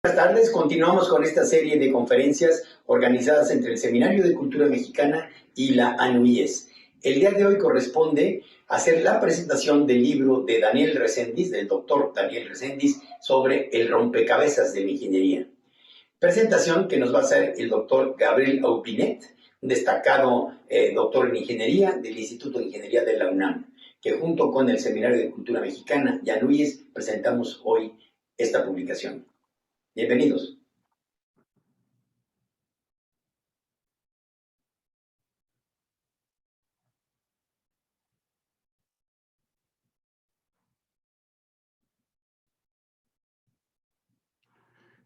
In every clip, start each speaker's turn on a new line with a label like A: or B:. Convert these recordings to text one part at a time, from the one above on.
A: Buenas tardes, continuamos con esta serie de conferencias organizadas entre el Seminario de Cultura Mexicana y la ANUIES. El día de hoy corresponde hacer la presentación del libro de Daniel Reséndiz, del doctor Daniel Reséndiz, sobre el rompecabezas de la ingeniería. Presentación que nos va a hacer el doctor Gabriel Aupinet, un destacado doctor en ingeniería del Instituto de Ingeniería de la UNAM, que junto con el Seminario de Cultura Mexicana y ANUIES presentamos hoy esta publicación. Bienvenidos.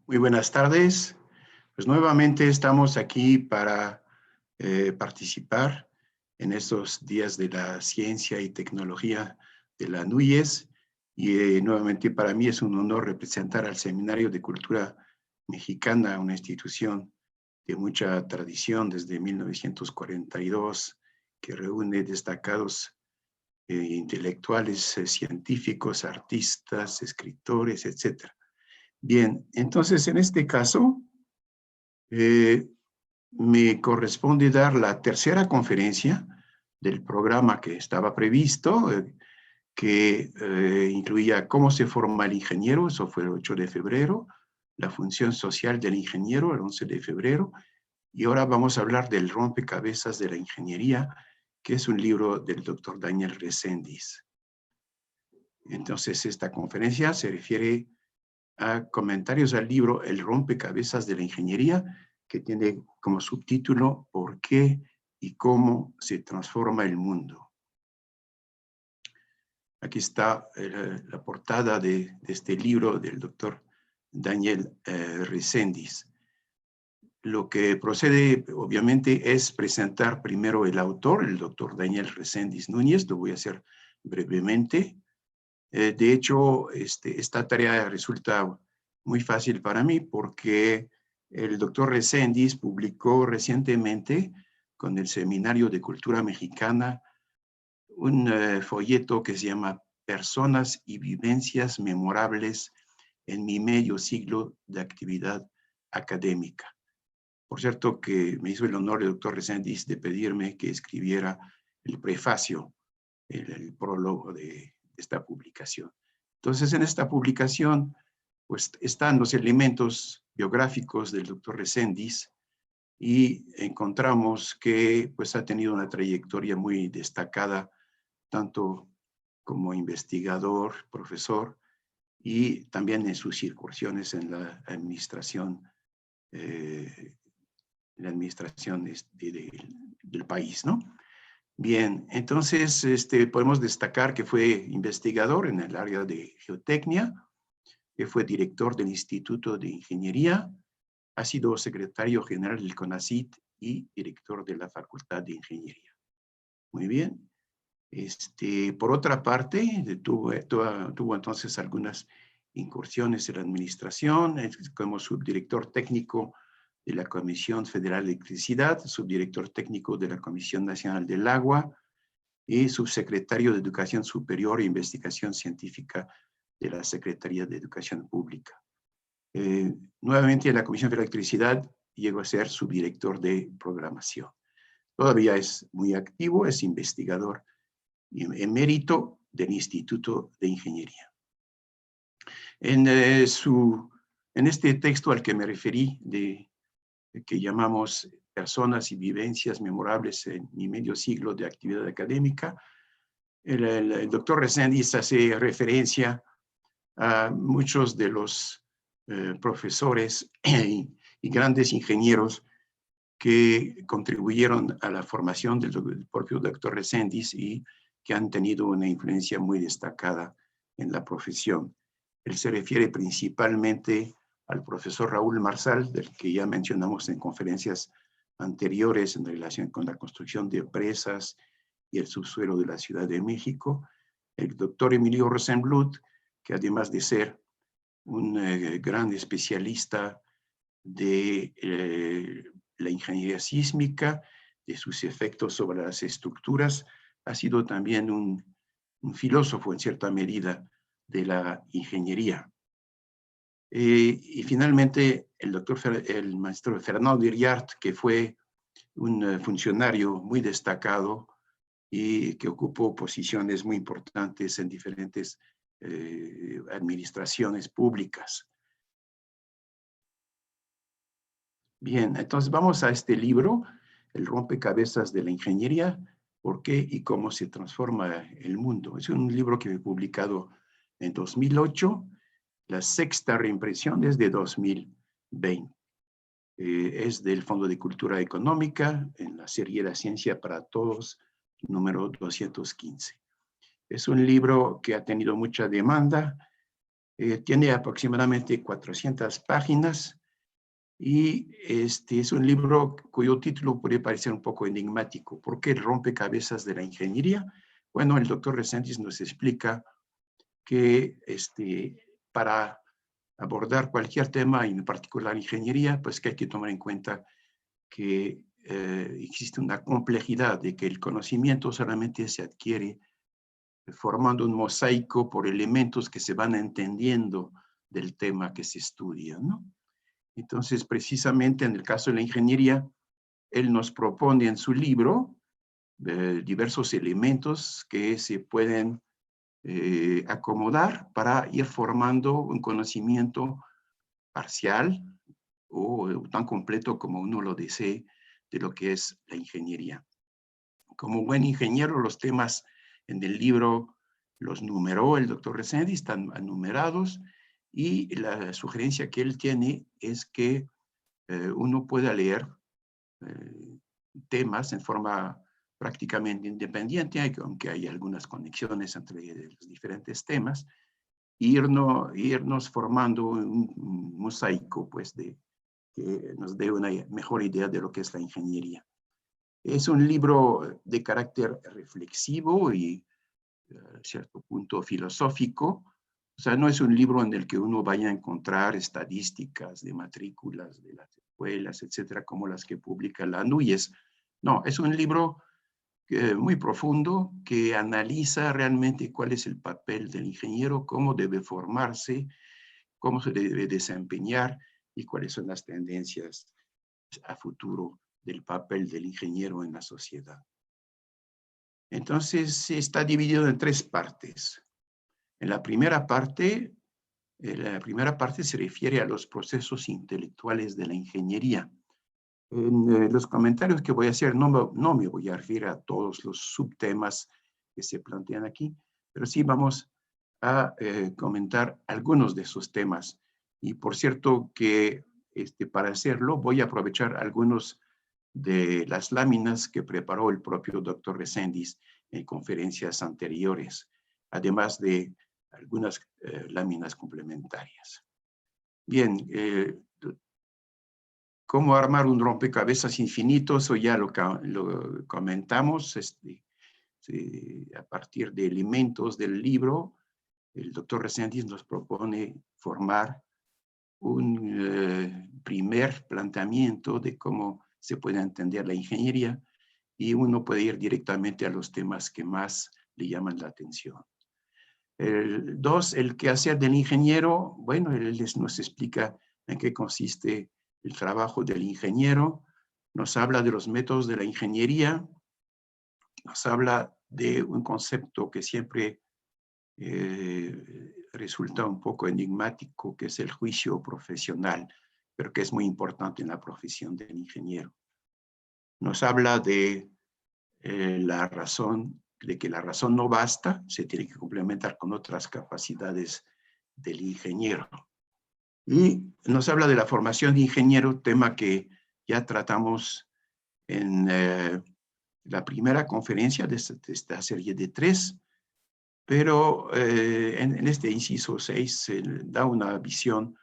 B: Muy buenas tardes. Pues nuevamente estamos aquí para participar en estos días de la ciencia y tecnología de la ANUIES. Y nuevamente para mí es un honor representar al Seminario de Cultura Mexicana, una institución de mucha tradición desde 1942, que reúne destacados intelectuales, científicos, artistas, escritores, etc. Bien, entonces en este caso me corresponde dar la tercera conferencia del programa que estaba previsto, que incluía cómo se forma el ingeniero, eso fue el 8 de febrero, la función social del ingeniero, el 11 de febrero, y ahora vamos a hablar del rompecabezas de la ingeniería, que es un libro del doctor Daniel Reséndiz. Entonces, esta conferencia se refiere a comentarios al libro El rompecabezas de la ingeniería, que tiene como subtítulo ¿Por qué y cómo se transforma el mundo? Aquí está la portada de este libro del doctor Daniel Reséndiz. Lo que procede, obviamente, es presentar primero el autor, el doctor Daniel Reséndiz Núñez. Lo voy a hacer brevemente. De hecho, esta tarea resulta muy fácil para mí porque el doctor Reséndiz publicó recientemente con el Seminario de Cultura Mexicana un folleto que se llama Personas y vivencias memorables en mi medio siglo de actividad académica. Por cierto que me hizo el honor el doctor Reséndiz de pedirme que escribiera el prefacio, el prólogo de esta publicación. Entonces, en esta publicación, pues, están los elementos biográficos del doctor Reséndiz y encontramos que, pues, ha tenido una trayectoria muy destacada, tanto como investigador, profesor, y también en sus incursiones en la administración del país, ¿no? Bien, entonces podemos destacar que fue investigador en el área de geotecnia, que fue director del Instituto de Ingeniería, ha sido secretario general del CONACYT y director de la Facultad de Ingeniería. Muy bien. Por otra parte, tuvo entonces algunas incursiones en la administración, como subdirector técnico de la Comisión Federal de Electricidad, subdirector técnico de la Comisión Nacional del Agua y subsecretario de Educación Superior e Investigación Científica de la Secretaría de Educación Pública. Nuevamente en la Comisión de Electricidad llegó a ser subdirector de programación. Todavía es muy activo, es investigador emérito del Instituto de Ingeniería. En este texto al que me referí, que llamamos Personas y vivencias memorables en mi medio siglo de actividad académica, el doctor Reséndiz hace referencia a muchos de los profesores y grandes ingenieros que contribuyeron a la formación del propio doctor Reséndiz y que han tenido una influencia muy destacada en la profesión. Él se refiere principalmente al profesor Raúl Marsal, del que ya mencionamos en conferencias anteriores en relación con la construcción de presas y el subsuelo de la Ciudad de México, el doctor Emilio Rosenbluth, que además de ser un gran especialista de la ingeniería sísmica, de sus efectos sobre las estructuras, ha sido también un filósofo en cierta medida de la ingeniería. Y finalmente, el maestro Fernando Iriart, que fue un funcionario muy destacado y que ocupó posiciones muy importantes en diferentes administraciones públicas. Bien, entonces vamos a este libro, El rompecabezas de la ingeniería, ¿por qué y cómo se transforma el mundo? Es un libro que he publicado en 2008, la sexta reimpresión es de 2020. Es del Fondo de Cultura Económica, en la serie La Ciencia para Todos, número 215. Es un libro que ha tenido mucha demanda, tiene aproximadamente 400 páginas, y es un libro cuyo título puede parecer un poco enigmático. ¿Por qué el rompecabezas de la ingeniería? Bueno, el doctor Reséndiz nos explica que para abordar cualquier tema, en particular ingeniería, pues que hay que tomar en cuenta que existe una complejidad de que el conocimiento solamente se adquiere formando un mosaico por elementos que se van entendiendo del tema que se estudia, ¿no? Entonces, precisamente en el caso de la ingeniería, él nos propone en su libro diversos elementos que se pueden acomodar para ir formando un conocimiento parcial o tan completo como uno lo desee de lo que es la ingeniería. Como buen ingeniero, los temas en el libro los numeró el doctor Reséndiz, están numerados, y la sugerencia que él tiene es que uno pueda leer temas en forma prácticamente independiente, aunque hay algunas conexiones entre los diferentes temas, irnos formando un mosaico, pues, que nos dé una mejor idea de lo que es la ingeniería. Es un libro de carácter reflexivo y a cierto punto filosófico. O sea, no es un libro en el que uno vaya a encontrar estadísticas de matrículas de las escuelas, etcétera, como las que publica la ANUYES. No, es un libro muy profundo que analiza realmente cuál es el papel del ingeniero, cómo debe formarse, cómo se debe desempeñar y cuáles son las tendencias a futuro del papel del ingeniero en la sociedad. Entonces, está dividido en tres partes. En la primera parte se refiere a los procesos intelectuales de la ingeniería. En los comentarios que voy a hacer no me voy a referir a todos los subtemas que se plantean aquí, pero sí vamos a comentar algunos de esos temas. Y por cierto que para hacerlo voy a aprovechar algunos de las láminas que preparó el propio doctor Reséndiz en conferencias anteriores, además de algunas láminas complementarias. Bien, ¿cómo armar un rompecabezas infinito? Eso ya lo comentamos a partir de elementos del libro. El doctor Reséndiz nos propone formar un primer planteamiento de cómo se puede entender la ingeniería, y uno puede ir directamente a los temas que más le llaman la atención. El quehacer del ingeniero, bueno, él nos explica en qué consiste el trabajo del ingeniero, nos habla de los métodos de la ingeniería, nos habla de un concepto que siempre resulta un poco enigmático, que es el juicio profesional, pero que es muy importante en la profesión del ingeniero. Nos habla de que la razón no basta, se tiene que complementar con otras capacidades del ingeniero. Y nos habla de la formación de ingeniero, tema que ya tratamos en la primera conferencia de esta serie de 3, pero en este inciso 6 se da una visión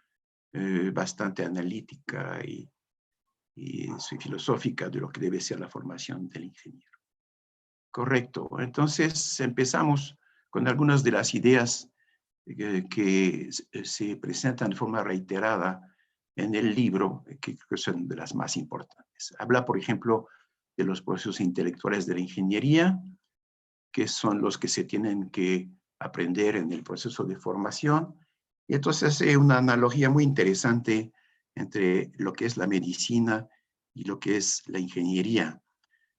B: bastante analítica y filosófica de lo que debe ser la formación del ingeniero. Correcto. Entonces empezamos con algunas de las ideas que se presentan de forma reiterada en el libro, que creo que son de las más importantes. Habla, por ejemplo, de los procesos intelectuales de la ingeniería, que son los que se tienen que aprender en el proceso de formación, Y entonces hace una analogía muy interesante entre lo que es la medicina y lo que es la ingeniería.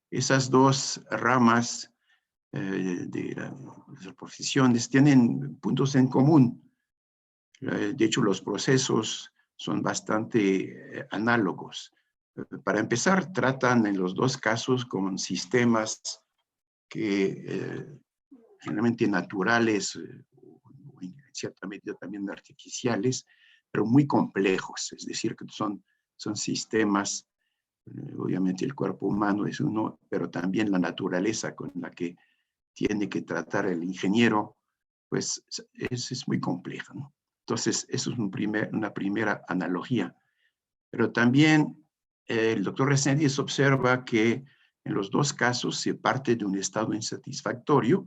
B: Esas dos ramas de las profesiones tienen puntos en común. De hecho, los procesos son bastante análogos. Para empezar, tratan en los dos casos con sistemas que generalmente naturales, o en cierta medida también artificiales, pero muy complejos, es decir, que son sistemas, obviamente el cuerpo humano es uno, pero también la naturaleza con la que tiene que tratar el ingeniero, pues es muy compleja, ¿no? Entonces, eso es una primera analogía. Pero también el doctor Reséndiz observa que en los dos casos se parte de un estado insatisfactorio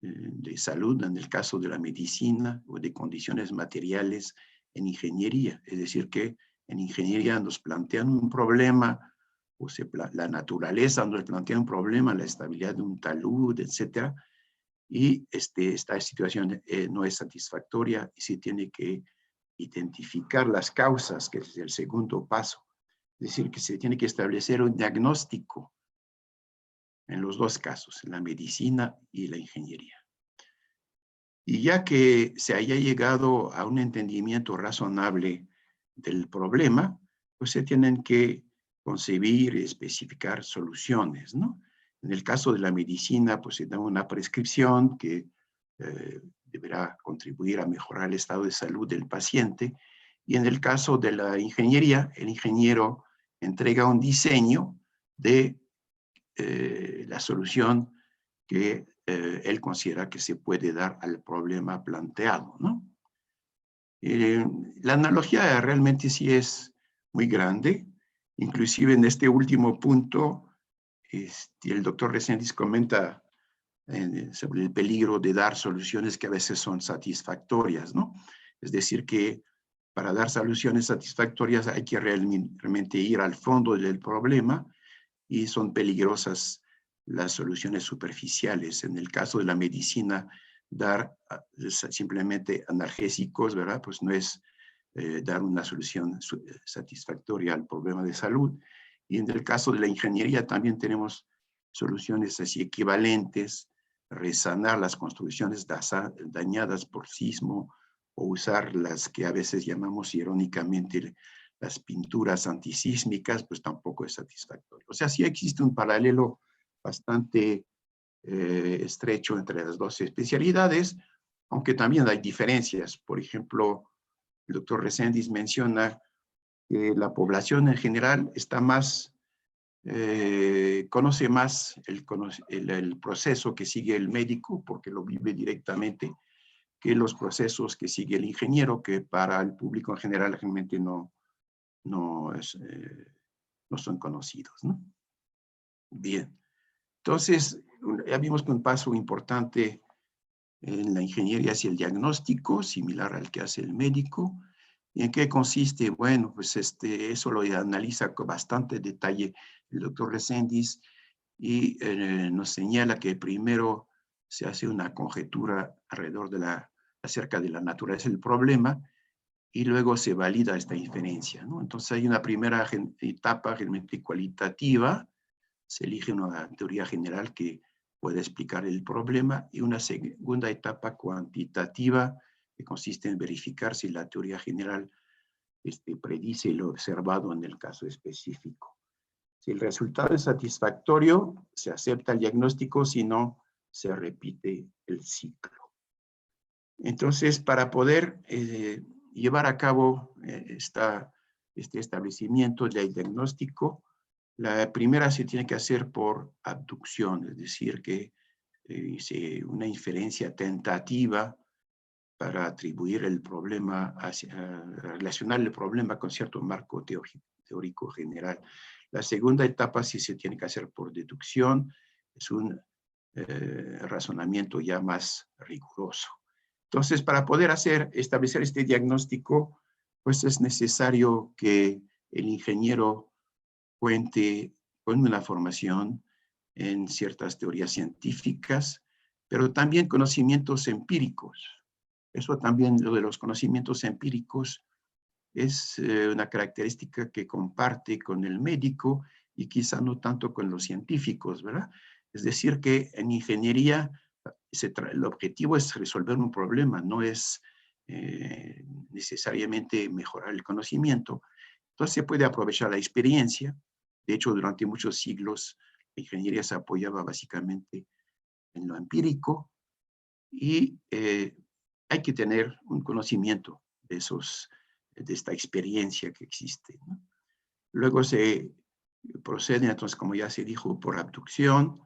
B: de salud, en el caso de la medicina, o de condiciones materiales en ingeniería. Es decir, que en ingeniería nos plantean un problema, o la naturaleza nos plantea un problema, la estabilidad de un talud, etcétera, y esta situación no es satisfactoria y se tiene que identificar las causas, que es el segundo paso. Es decir, que se tiene que establecer un diagnóstico en los dos casos, en la medicina y la ingeniería. Y ya que se haya llegado a un entendimiento razonable del problema, pues se tienen que concebir y especificar soluciones, ¿no? En el caso de la medicina, pues se da una prescripción que deberá contribuir a mejorar el estado de salud del paciente. Y en el caso de la ingeniería, el ingeniero entrega un diseño de la solución que él considera que se puede dar al problema planteado, ¿no? La analogía realmente sí es muy grande, inclusive en este último punto, el doctor Reséndiz comenta sobre el peligro de dar soluciones que a veces son satisfactorias, ¿no? Es decir, que para dar soluciones satisfactorias hay que realmente ir al fondo del problema y son peligrosas las soluciones superficiales. En el caso de la medicina, dar simplemente analgésicos, ¿verdad? Pues no es dar una solución satisfactoria al problema de salud. Y en el caso de la ingeniería también tenemos soluciones así equivalentes, resanar las construcciones dañadas por sismo o usar las que a veces llamamos irónicamente las pinturas antisísmicas, pues tampoco es satisfactorio. O sea, sí existe un paralelo bastante estrecho entre las dos especialidades, aunque también hay diferencias. Por ejemplo, el doctor Reséndiz menciona que la población en general está más, conoce más el proceso que sigue el médico, porque lo vive directamente, que los procesos que sigue el ingeniero, que para el público en general realmente no son conocidos, ¿no? Bien, entonces ya vimos que un paso importante en la ingeniería es el diagnóstico, similar al que hace el médico. ¿Y en qué consiste? Bueno, pues eso lo analiza con bastante detalle el doctor Reséndiz y nos señala que primero se hace una conjetura acerca de la naturaleza del problema y luego se valida esta inferencia, ¿no? Entonces hay una primera etapa realmente cualitativa, se elige una teoría general que puede explicar el problema y una segunda etapa cuantitativa que consiste en verificar si la teoría general predice lo observado en el caso específico. Si el resultado es satisfactorio, se acepta el diagnóstico, si no, se repite el ciclo. Entonces, para poder llevar a cabo este establecimiento del diagnóstico, la primera se tiene que hacer por abducción, es decir, que una inferencia tentativa para atribuir el problema, relacionar el problema con cierto marco teórico general. La segunda etapa sí se tiene que hacer por deducción, es un razonamiento ya más riguroso. Entonces, para poder establecer este diagnóstico, pues es necesario que el ingeniero cuente con una formación en ciertas teorías científicas, pero también conocimientos empíricos. Eso también, lo de los conocimientos empíricos, es una característica que comparte con el médico y quizá no tanto con los científicos, ¿verdad? Es decir, que en ingeniería el objetivo es resolver un problema, no es necesariamente mejorar el conocimiento. Entonces se puede aprovechar la experiencia. De hecho, durante muchos siglos, la ingeniería se apoyaba básicamente en lo empírico y hay que tener un conocimiento de esta experiencia que existe, ¿no? Luego se procede, entonces, como ya se dijo, por abducción.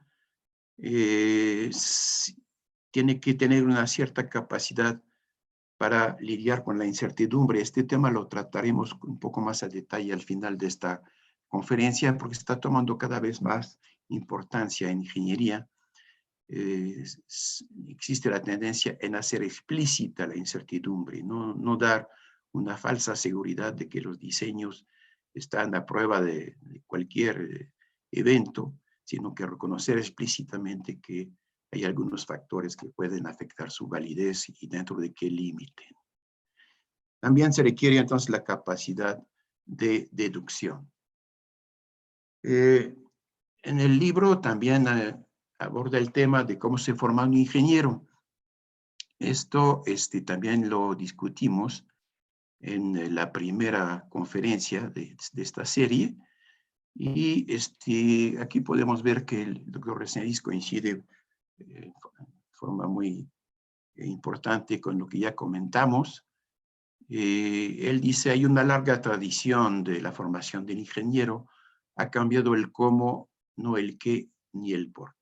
B: Tiene que tener una cierta capacidad para lidiar con la incertidumbre. Este tema lo trataremos un poco más a detalle al final de esta conferencia, porque está tomando cada vez más importancia en ingeniería. Existe la tendencia en hacer explícita la incertidumbre, no dar una falsa seguridad de que los diseños están a prueba de cualquier evento, sino que reconocer explícitamente que hay algunos factores que pueden afectar su validez y dentro de qué límite. También se requiere entonces la capacidad de deducción. En el libro también aborda el tema de cómo se forma un ingeniero. Esto también lo discutimos en la primera conferencia de esta serie. Y aquí podemos ver que el doctor Reséndiz coincide de forma muy importante con lo que ya comentamos. Él dice, hay una larga tradición de la formación del ingeniero, ha cambiado el cómo, no el qué ni el por qué.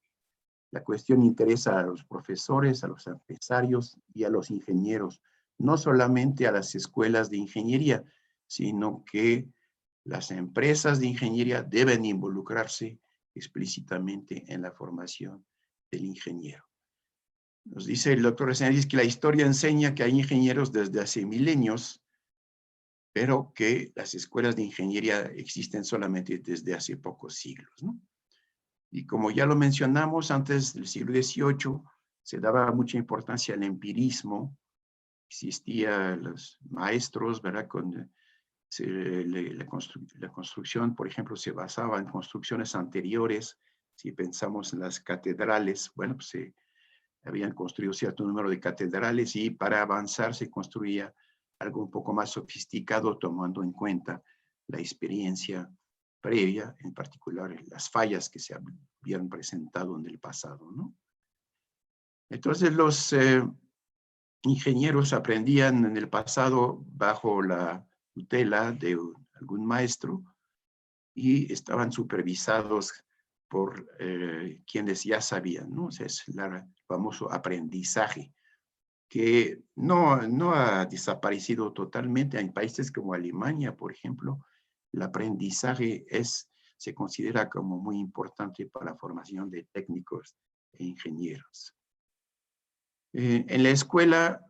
B: La cuestión interesa a los profesores, a los empresarios y a los ingenieros, no solamente a las escuelas de ingeniería, sino que las empresas de ingeniería deben involucrarse explícitamente en la formación del ingeniero. Nos dice el doctor Reséndiz que la historia enseña que hay ingenieros desde hace milenios, pero que las escuelas de ingeniería existen solamente desde hace pocos siglos, ¿no? Y como ya lo mencionamos, antes del siglo XVIII se daba mucha importancia al empirismo, existían los maestros, ¿verdad? La construcción, por ejemplo, se basaba en construcciones anteriores. Si pensamos en las catedrales, bueno, pues se habían construido cierto número de catedrales y para avanzar se construía algo un poco más sofisticado, tomando en cuenta la experiencia previa, en particular las fallas que se habían presentado en el pasado, ¿no? Entonces los ingenieros aprendían en el pasado bajo la tutela de algún maestro y estaban supervisados por quienes ya sabían, ¿no? O sea, es el famoso aprendizaje, que no ha desaparecido totalmente. En países como Alemania, por ejemplo, el aprendizaje se considera como muy importante para la formación de técnicos e ingenieros. En la escuela,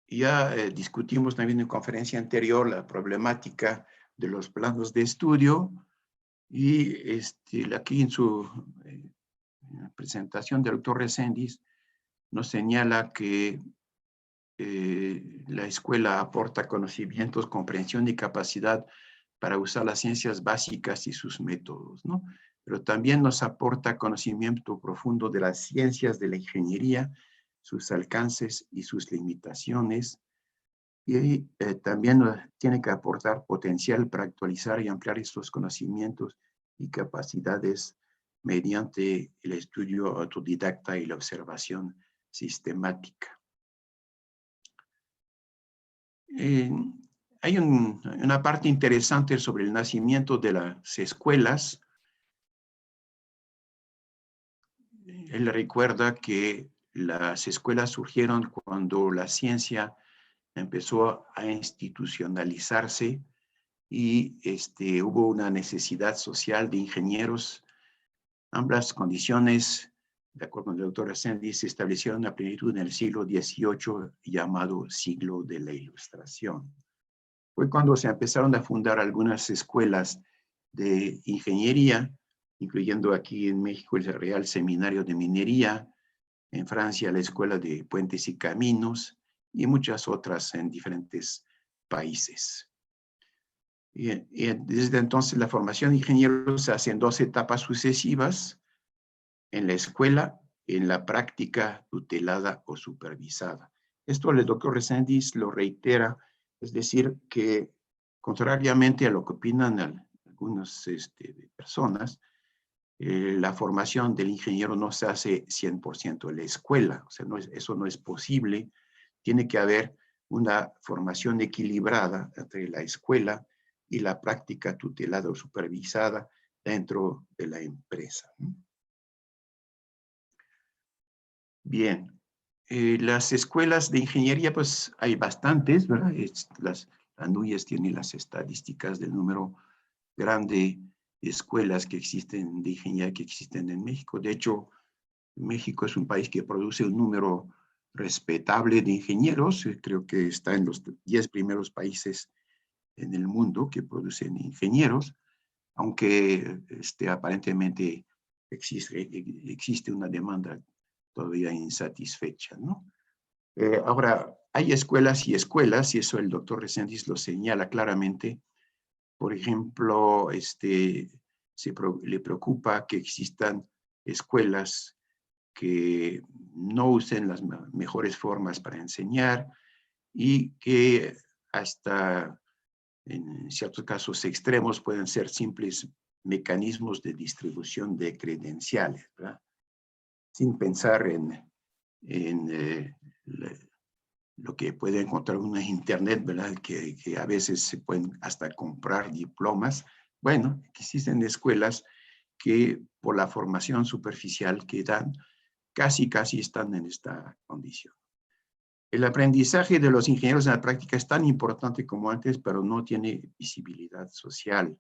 B: ya discutimos también en conferencia anterior la problemática de los planos de estudio y aquí en su presentación del doctor Reséndiz nos señala que la escuela aporta conocimientos, comprensión y capacidad para usar las ciencias básicas y sus métodos, ¿no? Pero también nos aporta conocimiento profundo de las ciencias de la ingeniería, sus alcances y sus limitaciones. Y también tiene que aportar potencial para actualizar y ampliar estos conocimientos y capacidades mediante el estudio autodidacta y la observación sistemática. Hay una parte interesante sobre el nacimiento de las escuelas. Él recuerda que las escuelas surgieron cuando la ciencia empezó a institucionalizarse y hubo una necesidad social de ingenieros. Ambas condiciones, de acuerdo con el doctor Reséndiz, se establecieron a plenitud en el siglo XVIII, llamado siglo de la Ilustración. Fue cuando se empezaron a fundar algunas escuelas de ingeniería, incluyendo aquí en México el Real Seminario de Minería, en Francia la Escuela de Puentes y Caminos, y muchas otras en diferentes países. Y desde entonces la formación de ingenieros se hace en 2 etapas sucesivas, en la escuela, en la práctica tutelada o supervisada. Esto el doctor Reséndiz lo reitera, es decir, que contrariamente a lo que opinan algunas personas, la formación del ingeniero no se hace 100% en la escuela, o sea, eso no es posible. Tiene que haber una formación equilibrada entre la escuela y la práctica tutelada o supervisada dentro de la empresa. Bien, las escuelas de ingeniería, pues hay bastantes, ¿verdad? Las ANUYES tienen las estadísticas del número grande de escuelas que existen de ingeniería que existen en México. De hecho, México es un país que produce un número respetable de ingenieros. Creo que está en los 10 primeros países en el mundo que producen ingenieros, aunque aparentemente existe una demanda todavía insatisfecha, ¿no? Ahora, hay escuelas y escuelas, y eso el doctor Reséndiz lo señala claramente. Por ejemplo, le preocupa que existan escuelas que no usen las mejores formas para enseñar y que hasta en ciertos casos extremos pueden ser simples mecanismos de distribución de credenciales, ¿verdad? Sin pensar en lo que puede encontrar uno en internet, ¿verdad? Que a veces se pueden hasta comprar diplomas. Bueno, existen escuelas que por la formación superficial que dan, casi están en esta condición. El aprendizaje de los ingenieros en la práctica es tan importante como antes, pero no tiene visibilidad social.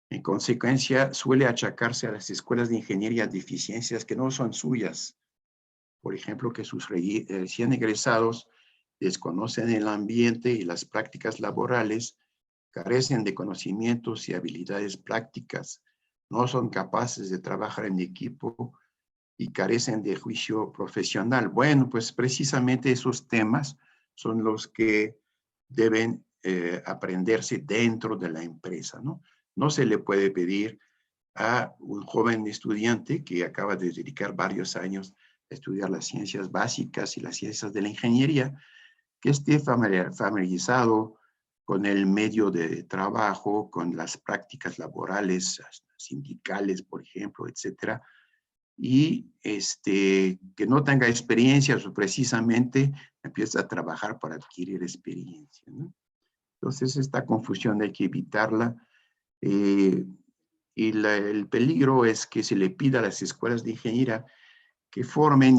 B: En consecuencia, suele achacarse a las escuelas de ingeniería deficiencias que no son suyas. Por ejemplo, que sus recién egresados desconocen el ambiente y las prácticas laborales, carecen de conocimientos y habilidades prácticas, no son capaces de trabajar en equipo y carecen de juicio profesional. Bueno, pues precisamente esos temas son los que deben aprenderse dentro de la empresa, ¿no? No se le puede pedir a un joven estudiante que acaba de dedicar varios años a estudiar las ciencias básicas y las ciencias de la ingeniería, que esté familiarizado con el medio de trabajo, con las prácticas laborales, sindicales, por ejemplo, etcétera, y que no tenga experiencia o precisamente empieza a trabajar para adquirir experiencia, ¿no? Entonces, esta confusión hay que evitarla. Y el peligro es que se le pida a las escuelas de ingeniería que formen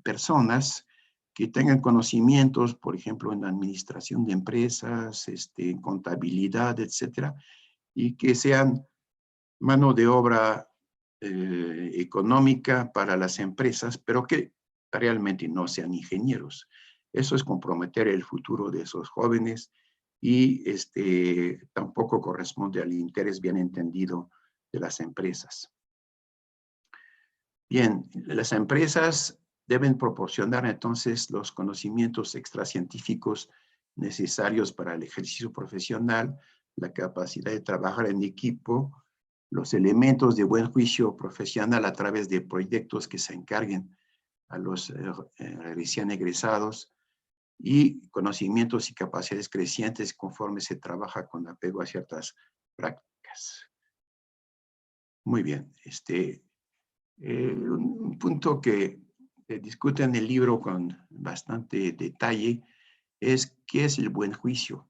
B: personas que tengan conocimientos, por ejemplo, en administración de empresas, en contabilidad, etcétera, y que sean mano de obra económica para las empresas, pero que realmente no sean ingenieros. Eso es comprometer el futuro de esos jóvenes y tampoco corresponde al interés bien entendido de las empresas. Bien, las empresas deben proporcionar entonces los conocimientos extracientíficos necesarios para el ejercicio profesional, la capacidad de trabajar en equipo, los elementos de buen juicio profesional a través de proyectos que se encarguen a los recién egresados y conocimientos y capacidades crecientes conforme se trabaja con apego a ciertas prácticas. Muy bien, un punto que discute en el libro con bastante detalle es qué es el buen juicio.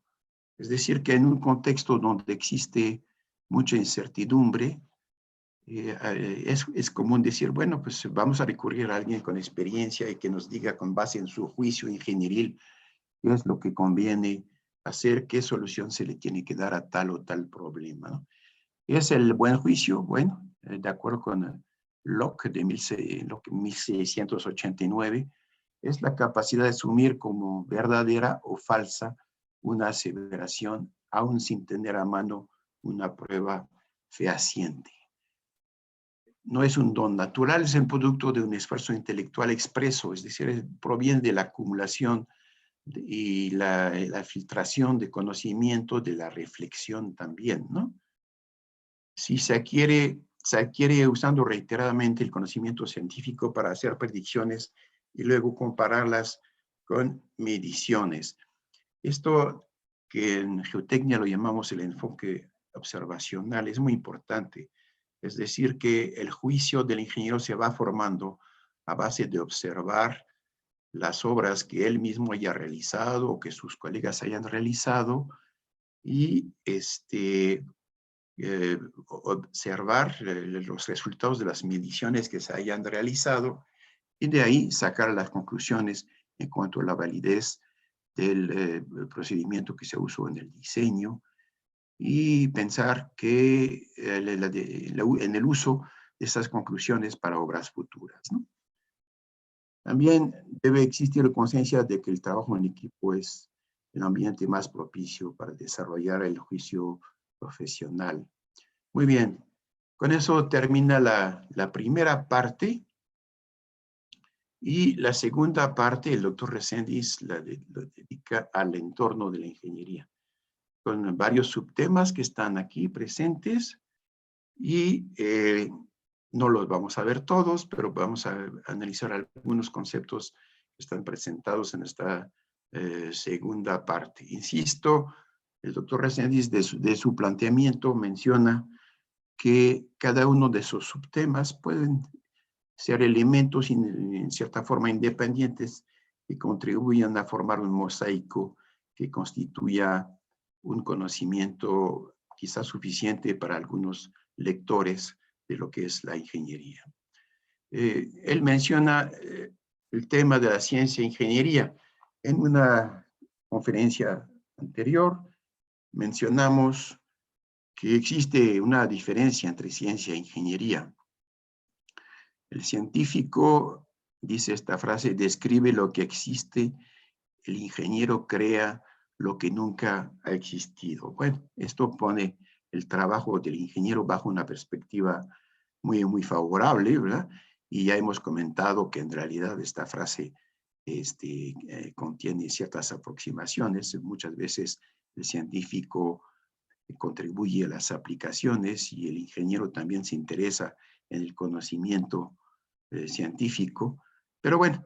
B: Es decir, que en un contexto donde existe mucha incertidumbre, es común decir, bueno, pues vamos a recurrir a alguien con experiencia y que nos diga con base en su juicio ingenieril qué es lo que conviene hacer, qué solución se le tiene que dar a tal o tal problema, ¿no? ¿Es el buen juicio? Bueno, de acuerdo con Locke de 1689, es la capacidad de asumir como verdadera o falsa una aseveración, aún sin tener a mano una prueba fehaciente. no es un don natural, es el producto de un esfuerzo intelectual expreso, es decir, proviene de la acumulación y la filtración de conocimiento, de la reflexión también, ¿no? Si se adquiere usando reiteradamente el conocimiento científico para hacer predicciones y luego compararlas con mediciones. Esto que en geotecnia lo llamamos el enfoque observacional es muy importante. Es decir, que el juicio del ingeniero se va formando a base de observar las obras que él mismo haya realizado o que sus colegas hayan realizado y observar los resultados de las mediciones que se hayan realizado y de ahí sacar las conclusiones en cuanto a la validez del procedimiento que se usó en el diseño y pensar que en el uso de esas conclusiones para obras futuras, ¿no? También debe existir la conciencia de que el trabajo en equipo es el ambiente más propicio para desarrollar el juicio profesional. Muy bien, con eso termina la primera parte. Y la segunda parte, el doctor Reséndiz lo dedica al entorno de la ingeniería, con varios subtemas que están aquí presentes y no los vamos a ver todos, pero vamos a analizar algunos conceptos que están presentados en esta segunda parte. Insisto, el doctor Reséndiz de su planteamiento menciona que cada uno de esos subtemas pueden ser elementos en cierta forma independientes que contribuyan a formar un mosaico que constituya un conocimiento quizás suficiente para algunos lectores de lo que es la ingeniería. Él menciona el tema de la ciencia e ingeniería. En una conferencia anterior mencionamos que existe una diferencia entre ciencia e ingeniería. El científico, dice esta frase, describe lo que existe, el ingeniero crea lo que nunca ha existido. Bueno, esto pone el trabajo del ingeniero bajo una perspectiva muy, muy favorable, ¿verdad? Y ya hemos comentado que en realidad esta frase contiene ciertas aproximaciones. Muchas veces el científico contribuye a las aplicaciones y el ingeniero también se interesa en el conocimiento científico, pero bueno,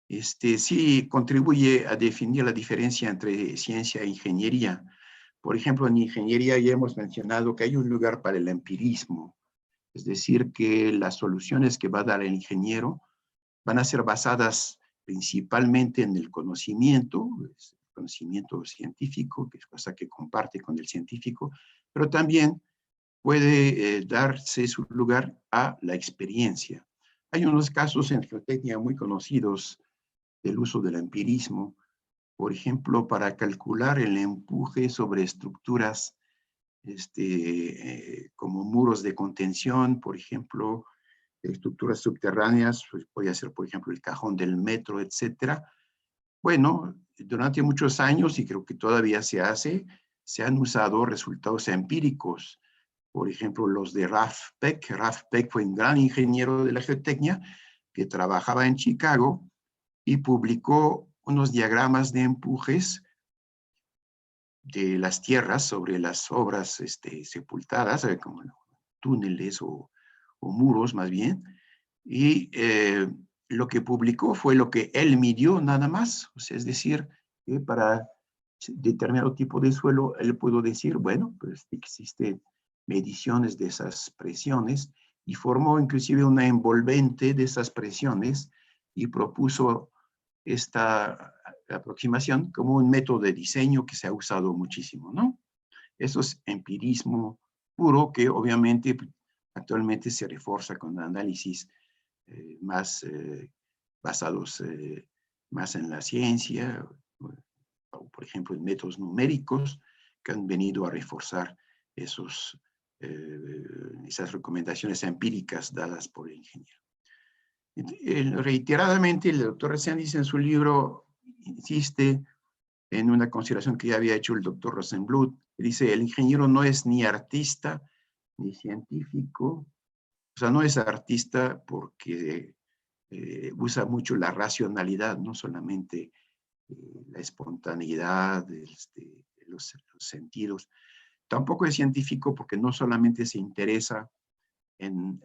B: sí contribuye a definir la diferencia entre ciencia e ingeniería. Por ejemplo, en ingeniería ya hemos mencionado que hay un lugar para el empirismo, es decir, que las soluciones que va a dar el ingeniero van a ser basadas principalmente en el conocimiento científico, que es cosa que comparte con el científico, pero también puede darse su lugar a la experiencia. Hay unos casos en geotecnia muy conocidos del uso del empirismo, por ejemplo, para calcular el empuje sobre estructuras como muros de contención, por ejemplo, estructuras subterráneas, pues podría ser, por ejemplo, el cajón del metro, etcétera. Bueno, durante muchos años, y creo que todavía se hace, se han usado resultados empíricos. Por ejemplo, los de Ralph Peck. Ralph Peck fue un gran ingeniero de la geotecnia que trabajaba en Chicago y publicó unos diagramas de empujes de las tierras sobre las obras sepultadas, como túneles o muros más bien, y lo que publicó fue lo que él midió nada más, o sea, es decir, que para determinado tipo de suelo, él pudo decir, bueno, pues existen mediciones de esas presiones y formó inclusive una envolvente de esas presiones y propuso esta aproximación como un método de diseño que se ha usado muchísimo, ¿no? Eso es empirismo puro que obviamente actualmente se refuerza con análisis más basados más en la ciencia, o por ejemplo en métodos numéricos que han venido a reforzar esas recomendaciones empíricas dadas por el ingeniero. Reiteradamente, el doctor Reséndiz en su libro insiste en una consideración que ya había hecho el doctor Rosenbluth, que dice, el ingeniero no es ni artista ni científico, O sea, no es artista porque usa mucho la racionalidad, no solamente la espontaneidad, los sentidos. Tampoco es científico porque no solamente se interesa en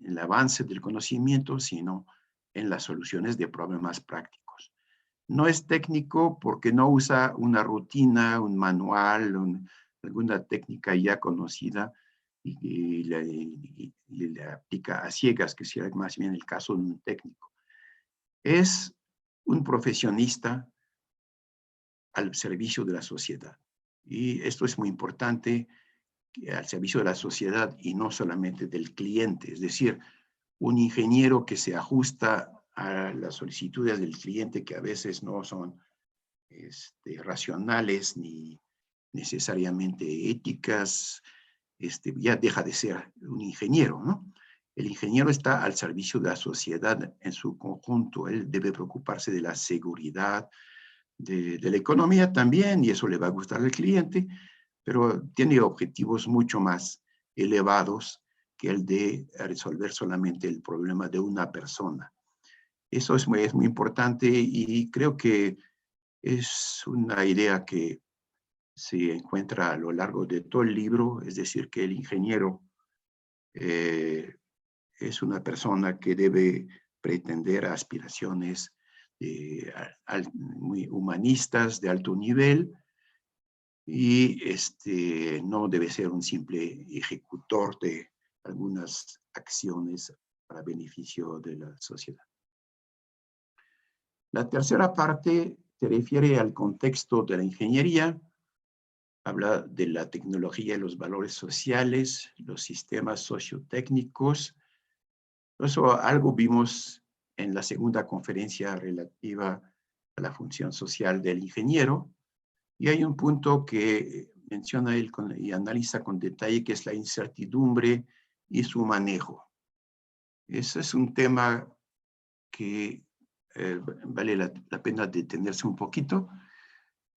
B: el avance del conocimiento, sino en las soluciones de problemas prácticos. No es técnico porque no usa una rutina, un manual, alguna técnica ya conocida y le aplica a ciegas, que sería más bien el caso de un técnico. Es un profesionista al servicio de la sociedad. Y esto es muy importante, al servicio de la sociedad y no solamente del cliente. Es decir, un ingeniero que se ajusta a las solicitudes del cliente, que a veces no son racionales ni necesariamente éticas, ya deja de ser un ingeniero, ¿no? El ingeniero está al servicio de la sociedad en su conjunto. Él debe preocuparse de la seguridad, de la economía también, y eso le va a gustar al cliente, pero tiene objetivos mucho más elevados que el de resolver solamente el problema de una persona. Eso es muy importante y creo que es una idea que se encuentra a lo largo de todo el libro, es decir, que el ingeniero es una persona que debe pretender a aspiraciones muy humanistas de alto nivel y no debe ser un simple ejecutor de algunas acciones para beneficio de la sociedad. La tercera parte se refiere al contexto de la ingeniería, habla de la tecnología y los valores sociales, los sistemas sociotécnicos. Eso algo vimos en la segunda conferencia relativa a la función social del ingeniero. Y hay un punto que menciona él y analiza con detalle, que es la incertidumbre y su manejo. Ese es un tema que vale la pena detenerse un poquito.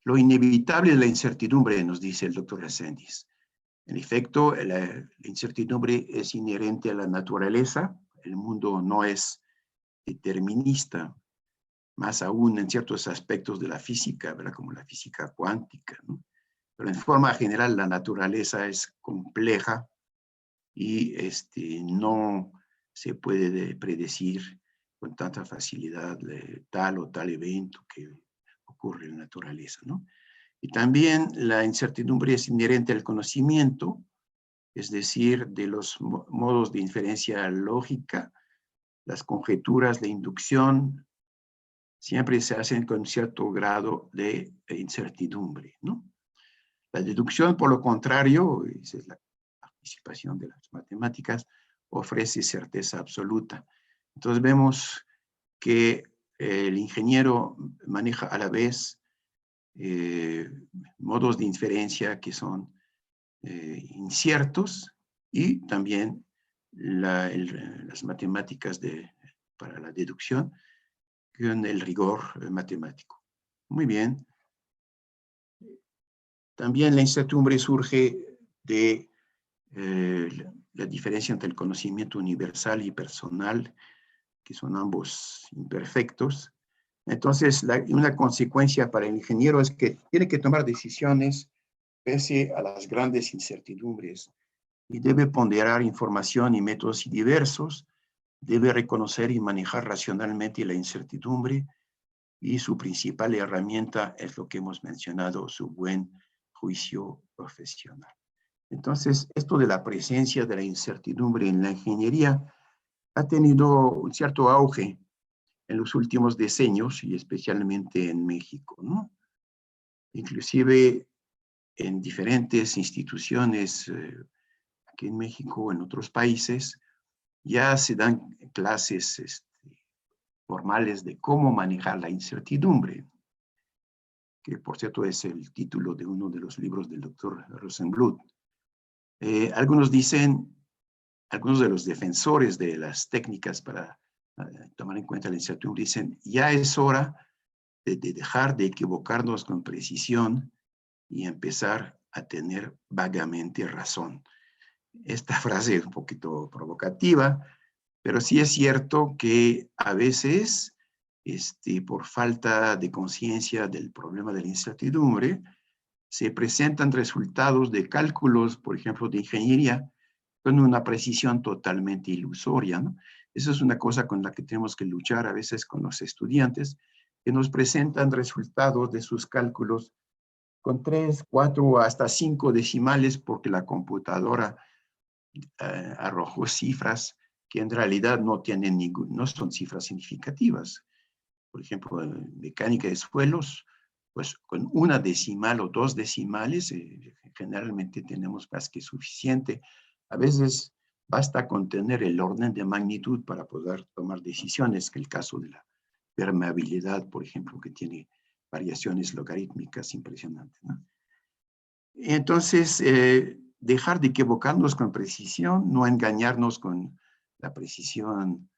B: Lo inevitable es la incertidumbre, nos dice el doctor Reséndiz. En efecto, la incertidumbre es inherente a la naturaleza. El mundo no es determinista, más aún en ciertos aspectos de la física, ¿verdad? Como la física cuántica, ¿no? Pero en forma general la naturaleza es compleja y no se puede predecir con tanta facilidad tal o tal evento que ocurre en la naturaleza, ¿no? Y también la incertidumbre es inherente al conocimiento, es decir, de los modos de inferencia lógica, las conjeturas de inducción, siempre se hacen con cierto grado de incertidumbre, ¿no? La deducción, por lo contrario, esa es la participación de las matemáticas, ofrece certeza absoluta. Entonces vemos que el ingeniero maneja a la vez modos de inferencia que son inciertos y también las matemáticas para la deducción con el rigor matemático. Muy bien. También la incertidumbre surge de la diferencia entre el conocimiento universal y personal, que son ambos imperfectos. Entonces, una consecuencia para el ingeniero es que tiene que tomar decisiones pese a las grandes incertidumbres y debe ponderar información y métodos diversos, debe reconocer y manejar racionalmente la incertidumbre y su principal herramienta es lo que hemos mencionado, su buen juicio profesional. Entonces, esto de la presencia de la incertidumbre en la ingeniería ha tenido un cierto auge en los últimos decenios y especialmente en México, ¿no? Inclusive en diferentes instituciones aquí en México o en otros países ya se dan clases formales de cómo manejar la incertidumbre, que por cierto es el título de uno de los libros del doctor Rosenbluth. Algunos de los defensores de las técnicas para tomar en cuenta la incertidumbre dicen, ya es hora de dejar de equivocarnos con precisión y empezar a tener vagamente razón. Esta frase es un poquito provocativa, pero sí es cierto que a veces, por falta de conciencia del problema de la incertidumbre, se presentan resultados de cálculos, por ejemplo, de ingeniería, con una precisión totalmente ilusoria, ¿no? Esa es una cosa con la que tenemos que luchar a veces con los estudiantes, que nos presentan resultados de sus cálculos con 3, 4 o hasta 5 decimales, porque la computadora arrojó cifras que en realidad no tienen no son cifras significativas. Por ejemplo, en mecánica de suelos, pues con una decimal o 2 decimales, generalmente tenemos más que suficiente. A veces basta con tener el orden de magnitud para poder tomar decisiones, que el caso de la permeabilidad, por ejemplo, que tiene variaciones logarítmicas impresionantes, ¿no? Entonces, dejar de equivocarnos con precisión, no engañarnos con la precisión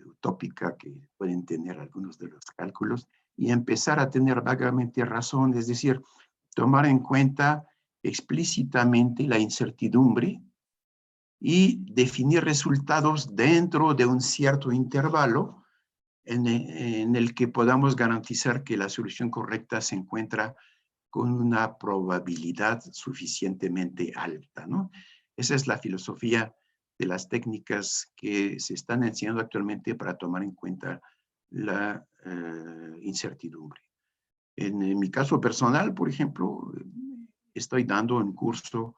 B: utópica que pueden tener algunos de los cálculos y empezar a tener vagamente razón, es decir, tomar en cuenta explícitamente la incertidumbre y definir resultados dentro de un cierto intervalo en el que podamos garantizar que la solución correcta se encuentra con una probabilidad suficientemente alta, ¿no? Esa es la filosofía de las técnicas que se están enseñando actualmente para tomar en cuenta la incertidumbre. En mi caso personal, por ejemplo, estoy dando un curso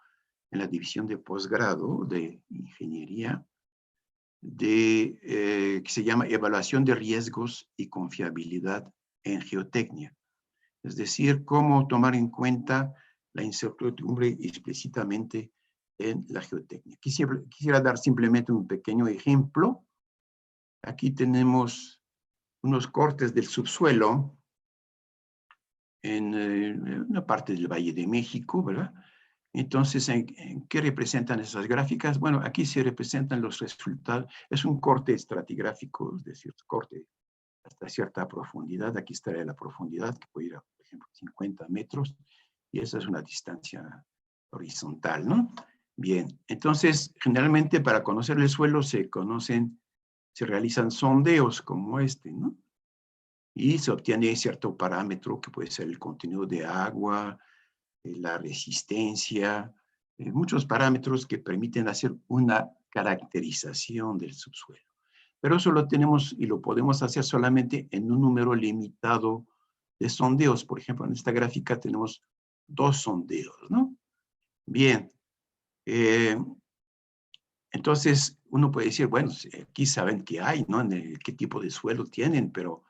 B: en la división de posgrado de ingeniería que se llama Evaluación de Riesgos y Confiabilidad en Geotecnia. Es decir, cómo tomar en cuenta la incertidumbre explícitamente en la geotecnia. Quisiera dar simplemente un pequeño ejemplo. Aquí tenemos unos cortes del subsuelo en una parte del Valle de México, ¿verdad? Entonces, ¿en qué representan esas gráficas? Bueno, aquí se representan los resultados. Es un corte estratigráfico, es decir, corte hasta cierta profundidad. Aquí estaría la profundidad, que puede ir a, por ejemplo, 50 metros, y esa es una distancia horizontal, ¿no? Bien, entonces, generalmente para conocer el suelo se realizan sondeos como este, ¿no? Y se obtiene cierto parámetro que puede ser el contenido de agua, la resistencia, muchos parámetros que permiten hacer una caracterización del subsuelo. Pero eso lo tenemos y lo podemos hacer solamente en un número limitado de sondeos. Por ejemplo, en esta gráfica tenemos 2 sondeos, ¿no? Bien. Entonces, uno puede decir, bueno, aquí saben qué hay, ¿no? Qué tipo de suelo tienen, pero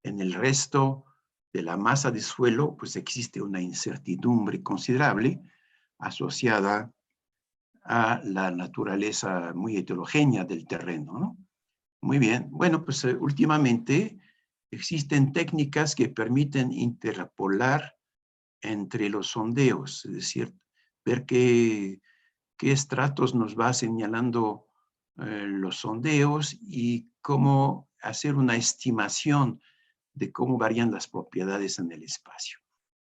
B: en el resto de la masa de suelo, pues existe una incertidumbre considerable asociada a la naturaleza muy heterogénea del terreno, ¿no? Muy bien. Bueno, pues últimamente existen técnicas que permiten interpolar entre los sondeos, es decir, ver qué estratos nos va señalando los sondeos y cómo hacer una estimación de cómo varían las propiedades en el espacio.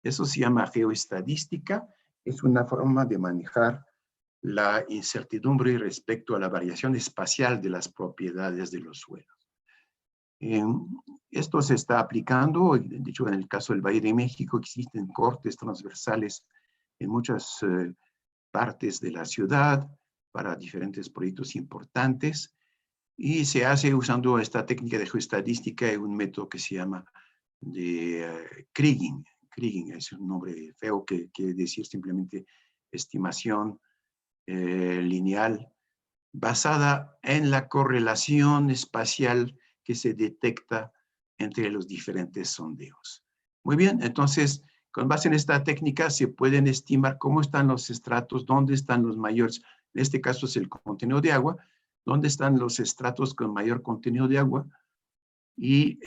B: Eso se llama geoestadística, es una forma de manejar la incertidumbre respecto a la variación espacial de las propiedades de los suelos. Esto se está aplicando, de hecho en el caso del Valle de México existen cortes transversales en muchas partes de la ciudad para diferentes proyectos importantes y se hace usando esta técnica de geoestadística y un método que se llama de Kriging. Kriging es un nombre feo que quiere decir simplemente estimación lineal basada en la correlación espacial que se detecta entre los diferentes sondeos. Muy bien, entonces, con base en esta técnica se pueden estimar cómo están los estratos, dónde están los mayores, en este caso es el contenido de agua, dónde están los estratos con mayor contenido de agua y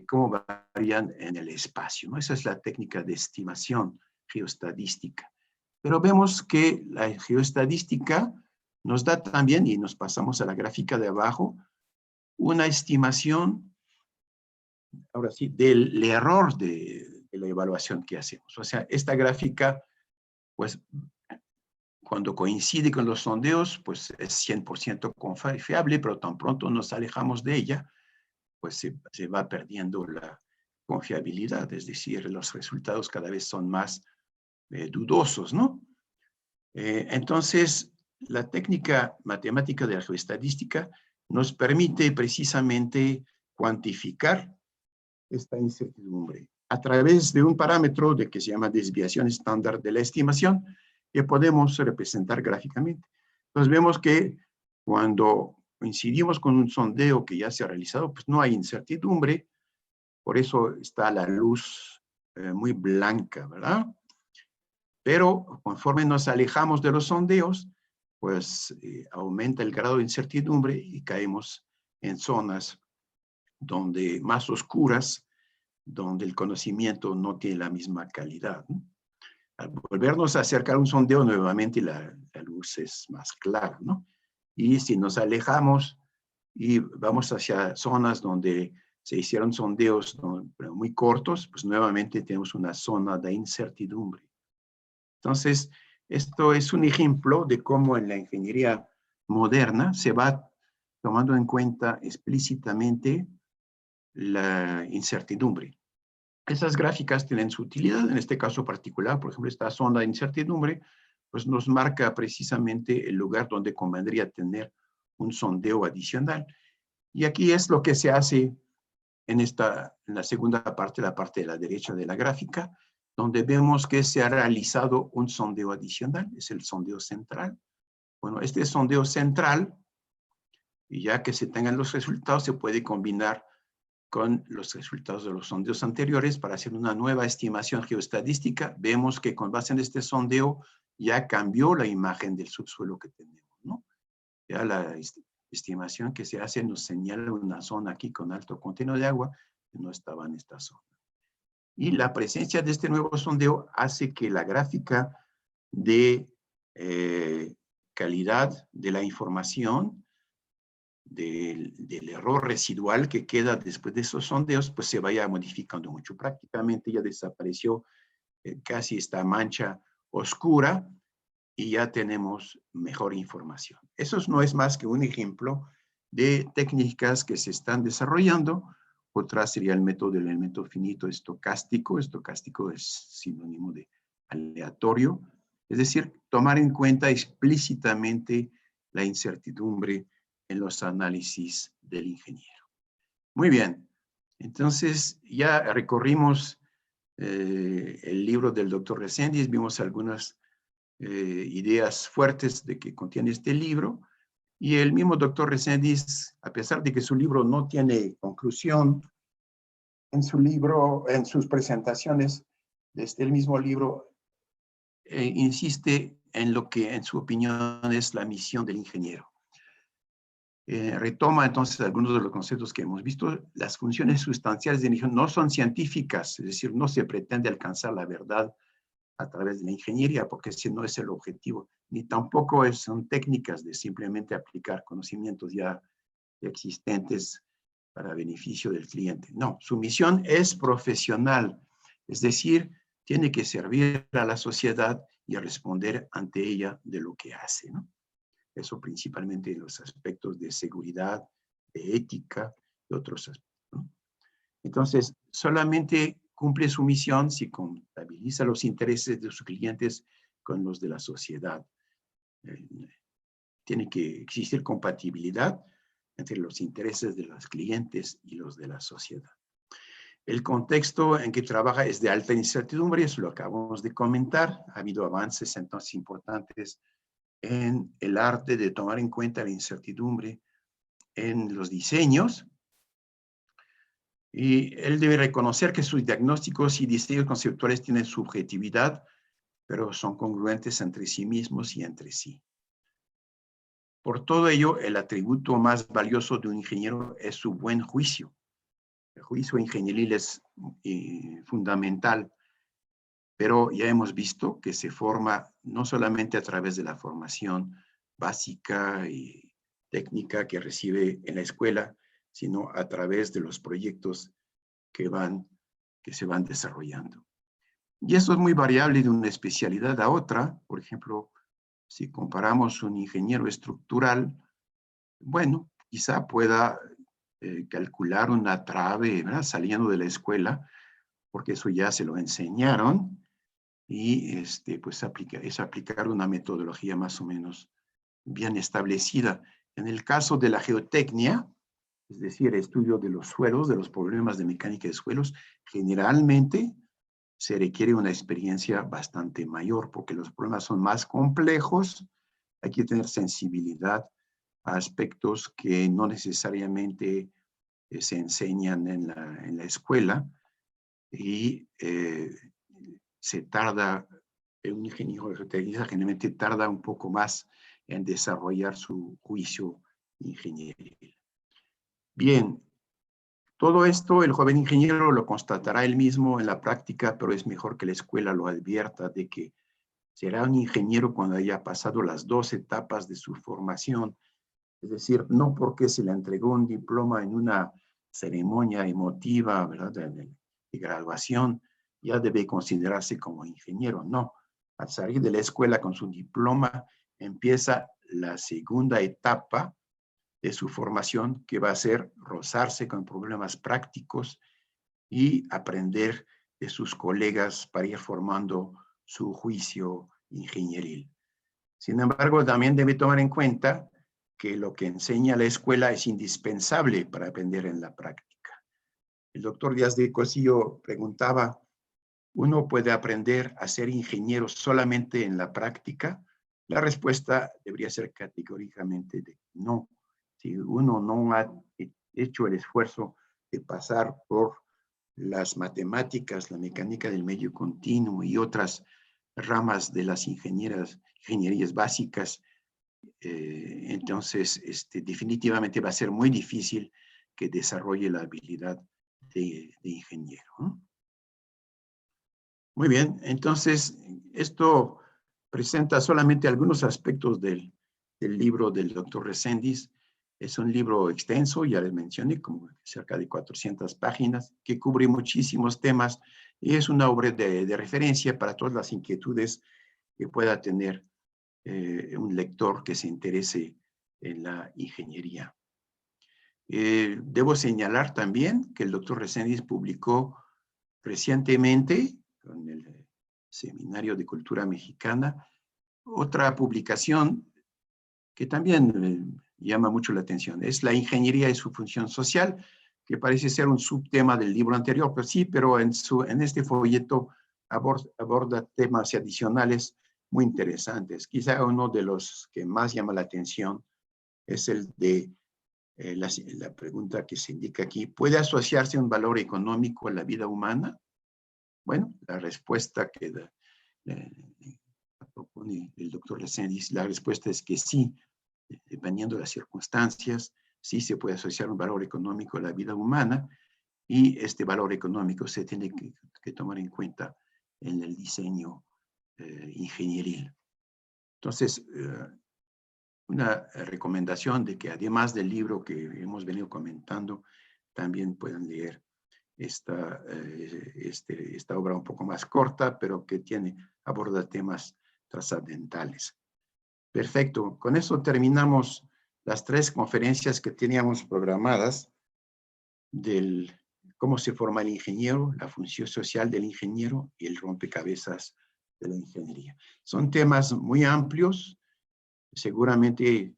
B: cómo varían en el espacio, ¿no? Esa es la técnica de estimación geoestadística. Pero vemos que la geoestadística nos da también, y nos pasamos a la gráfica de abajo, una estimación, ahora sí, del error de la evaluación que hacemos. O sea, esta gráfica, pues, Cuando coincide con los sondeos, pues es 100% confiable, pero tan pronto nos alejamos de ella, pues se va perdiendo la confiabilidad, es decir, los resultados cada vez son más dudosos, ¿no? Entonces, la técnica matemática de la geoestadística nos permite precisamente cuantificar esta incertidumbre a través de un parámetro que se llama desviación estándar de la estimación, que podemos representar gráficamente. Entonces vemos que cuando coincidimos con un sondeo que ya se ha realizado, pues no hay incertidumbre, por eso está la luz muy blanca, ¿verdad? Pero conforme nos alejamos de los sondeos, pues aumenta el grado de incertidumbre y caemos en zonas donde más oscuras, donde el conocimiento no tiene la misma calidad, ¿no? Al volvernos a acercar a un sondeo, nuevamente la luz es más clara, ¿no? Y si nos alejamos y vamos hacia zonas donde se hicieron sondeos muy cortos, pues nuevamente tenemos una zona de incertidumbre. Entonces, esto es un ejemplo de cómo en la ingeniería moderna se va tomando en cuenta explícitamente la incertidumbre. Esas gráficas tienen su utilidad, en este caso particular, por ejemplo, esta zona de incertidumbre, pues nos marca precisamente el lugar donde convendría tener un sondeo adicional. Y aquí es lo que se hace en la segunda parte, la parte de la derecha de la gráfica, donde vemos que se ha realizado un sondeo adicional, es el sondeo central. Bueno, este sondeo central, y ya que se tengan los resultados, se puede combinar con los resultados de los sondeos anteriores para hacer una nueva estimación geoestadística. Vemos que con base en este sondeo ya cambió la imagen del subsuelo que tenemos, ¿no? Ya la estimación que se hace nos señala una zona aquí con alto contenido de agua que no estaba en esta zona. Y la presencia de este nuevo sondeo hace que la gráfica de calidad de la información, del error residual que queda después de esos sondeos, pues se vaya modificando mucho. Prácticamente ya desapareció casi esta mancha oscura y ya tenemos mejor información. Eso no es más que un ejemplo de técnicas que se están desarrollando. Otra sería el método del elemento finito estocástico. Estocástico es sinónimo de aleatorio. Es decir, tomar en cuenta explícitamente la incertidumbre en los análisis del ingeniero. Muy bien. Entonces, ya recorrimos el libro del doctor Reséndiz, vimos algunas ideas fuertes de que contiene este libro, y el mismo doctor Reséndiz, a pesar de que su libro no tiene conclusión, en su libro, en sus presentaciones de este mismo libro, insiste en lo que en su opinión es la misión del ingeniero. Retoma entonces algunos de los conceptos que hemos visto. Las funciones sustanciales del ingeniero no son científicas, es decir, no se pretende alcanzar la verdad a través de la ingeniería, porque ese no es el objetivo, ni tampoco son técnicas de simplemente aplicar conocimientos ya existentes para beneficio del cliente. No, su misión es profesional, es decir, tiene que servir a la sociedad y responder ante ella de lo que hace, ¿no? Eso principalmente en los aspectos de seguridad, de ética y otros aspectos, ¿no? Entonces, solamente cumple su misión si compatibiliza los intereses de sus clientes con los de la sociedad. Tiene que existir compatibilidad entre los intereses de los clientes y los de la sociedad. El contexto en que trabaja es de alta incertidumbre, eso lo acabamos de comentar. Ha habido avances entonces importantes en el arte de tomar en cuenta la incertidumbre en los diseños. Y él debe reconocer que sus diagnósticos y diseños conceptuales tienen subjetividad, pero son congruentes entre sí mismos y entre sí. Por todo ello, el atributo más valioso de un ingeniero es su buen juicio. El juicio ingenieril es fundamental, pero ya hemos visto que se forma no solamente a través de la formación básica y técnica que recibe en la escuela, sino a través de los proyectos que se van desarrollando. Y eso es muy variable de una especialidad a otra. Por ejemplo, Si comparamos un ingeniero estructural, bueno, quizá pueda calcular una trave, ¿verdad? Saliendo de la escuela, porque eso ya se lo enseñaron, y pues es aplicar una metodología más o menos bien establecida. En el caso de la geotecnia, es decir, estudio de los suelos, de los problemas de mecánica de suelos, generalmente se requiere una experiencia bastante mayor, porque los problemas son más complejos, hay que tener sensibilidad a aspectos que no necesariamente se enseñan en la escuela, y se tarda, un ingeniero de geotecnia generalmente tarda un poco más en desarrollar su juicio ingenieril. Bien, todo esto el joven ingeniero lo constatará él mismo en la práctica, pero es mejor que la escuela lo advierta de que será un ingeniero cuando haya pasado las 2 etapas de su formación. Es decir, no porque se le entregó un diploma en una ceremonia emotiva, ¿verdad?, de graduación, ya debe considerarse como ingeniero. No, al salir de la escuela con su diploma, empieza la segunda etapa de su formación, que va a ser rozarse con problemas prácticos y aprender de sus colegas para ir formando su juicio ingenieril. Sin embargo, también debe tomar en cuenta que lo que enseña la escuela es indispensable para aprender en la práctica. El doctor Díaz de Cosillo preguntaba, ¿uno puede aprender a ser ingeniero solamente en la práctica? La respuesta debería ser categóricamente de no. Si uno no ha hecho el esfuerzo de pasar por las matemáticas, la mecánica del medio continuo y otras ramas de las ingenierías básicas, entonces definitivamente va a ser muy difícil que desarrolle la habilidad de ingeniero, ¿no? Muy bien, entonces esto presenta solamente algunos aspectos del libro del doctor Reséndiz. Es un libro extenso, ya les mencioné, como cerca de 400 páginas, que cubre muchísimos temas y es una obra de referencia para todas las inquietudes que pueda tener un lector que se interese en la ingeniería. Debo señalar también que el doctor Reséndiz publicó recientemente con el Seminario de Cultura Mexicana otra publicación que también llama mucho la atención. Es la ingeniería y su función social, que parece ser un subtema del libro anterior, pero sí, pero en este folleto aborda temas adicionales muy interesantes. Quizá uno de los que más llama la atención es el de la pregunta que se indica aquí. ¿Puede asociarse un valor económico a la vida humana? Bueno, la respuesta que propone el doctor Reséndiz, la respuesta es que sí, dependiendo de las circunstancias, sí se puede asociar un valor económico a la vida humana, y este valor económico se tiene que tomar en cuenta en el diseño ingenieril. Entonces, una recomendación de que además del libro que hemos venido comentando, también puedan leer esta obra un poco más corta, pero que aborda temas trascendentales. Perfecto, con eso terminamos las 3 conferencias que teníamos programadas del cómo se forma el ingeniero, la función social del ingeniero y el rompecabezas de la ingeniería. Son temas muy amplios, seguramente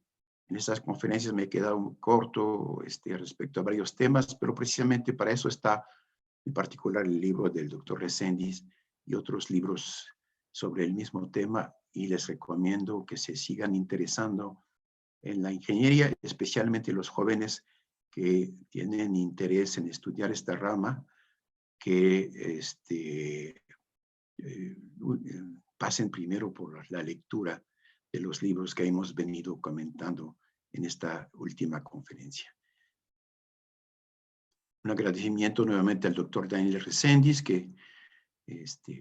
B: en estas conferencias me he quedado corto respecto a varios temas, pero precisamente para eso está en particular el libro del doctor Reséndiz y otros libros sobre el mismo tema, y les recomiendo que se sigan interesando en la ingeniería, especialmente los jóvenes que tienen interés en estudiar esta rama, que pasen primero por la lectura de los libros que hemos venido comentando en esta última conferencia. Un agradecimiento nuevamente al doctor Daniel Reséndiz, que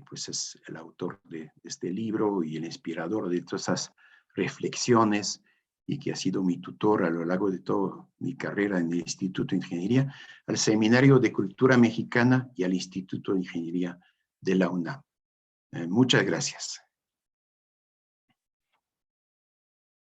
B: pues es el autor de este libro y el inspirador de todas esas reflexiones, y que ha sido mi tutor a lo largo de toda mi carrera en el Instituto de Ingeniería, al Seminario de Cultura Mexicana y al Instituto de Ingeniería de la UNAM. Muchas gracias.